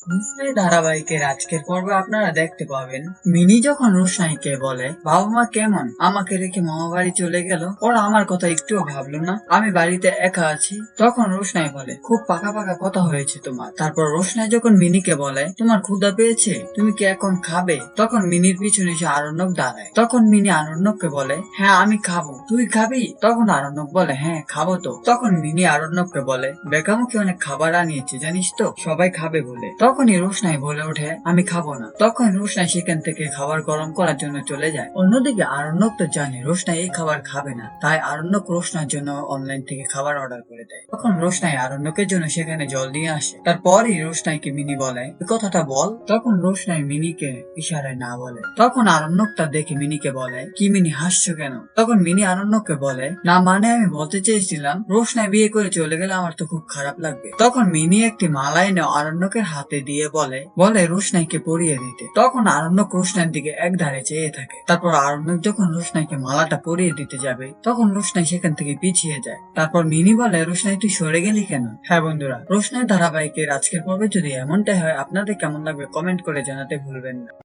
রোশনাই ধারাবাহিকের আজকের পর্বে আপনারা দেখতে পাবেন মিনি যখন রোশনাইকে বলে বাবা মা কেমন, আমাকে রেখে মামা বাড়ি চলে গেল, ওরা আমার কথা একটুও ভাবলো না, আমি বাড়িতে একা আছি। তখন রোশনাই বলে খুব পাকা পাকা কথা হয়েছে তোমার। তারপর রোশনাই যখন মিনিকে বলে তোমার ক্ষুধা পেয়েছে, তুমি কি এখন খাবে, তখন মিনির পিছনে এসে আরণ্যক দাঁড়ায়। তখন মিনি আরণ্যককে বলে হ্যাঁ আমি খাবো, তুই খাবি? তখন আরণ্যক বলে হ্যাঁ খাবো তো। তখন মিনি আরণ্যককে বলে বেকামুখে অনেক খাবার আনিয়েছে জানিস তো, সবাই খাবে বলে। তখনই রোশনাই বলে ওঠে আমি খাবো না। তখন রোশনাই সেখান থেকে খাবার গরম করার জন্য চলে যায়। অন্যদিকে আরণ্যক তো জানে রোশনাই এই খাবার খাবে না, তাই আরণ্যক রোশনার জন্য অনলাইন থেকে খাবার অর্ডার করে দেয়। তখন রোশনাই আরণ্যকের জন্য সেখানে জল নিয়ে আসে। তারপরই রোশনাইকে মিনি বলে এই কথাটা বল। তখন রোশনাই মিনিকে ইশারায় না বলে। তখন আরণ্যক তা দেখে মিনিকে বলে কি মিনি হাসছো কেন? তখন মিনি আরণ্যককে বলে না মানে আমি বলতে চেয়েছিলাম রোশনাই বিয়ে করে চলে গেলে আমার তো খুব খারাপ লাগবে। তখন মিনি একটি মালা এনে আরণ্যকের হাতে দিয়ে বলে রোশনাইকে পরিয়ে দিতে। তখন আরণ্যক রোশনাইয়ের দিকে এক ধারে চেয়ে থাকে। তারপর আরণ্যক যখন রোশনাইকে মালাটা পরিয়ে দিতে যাবে তখন রোশনাই সেখান থেকে পিছিয়ে যায়। তারপর মিনি বলে রোশনাই তুই সরে গেলি কেন? হ্যাঁ বন্ধুরা, রোশনাই ধারাবাহিকের আজকের পর্বে যদি এমনটাই হয় আপনাদের কেমন লাগবে কমেন্ট করে জানাতে ভুলবেন না।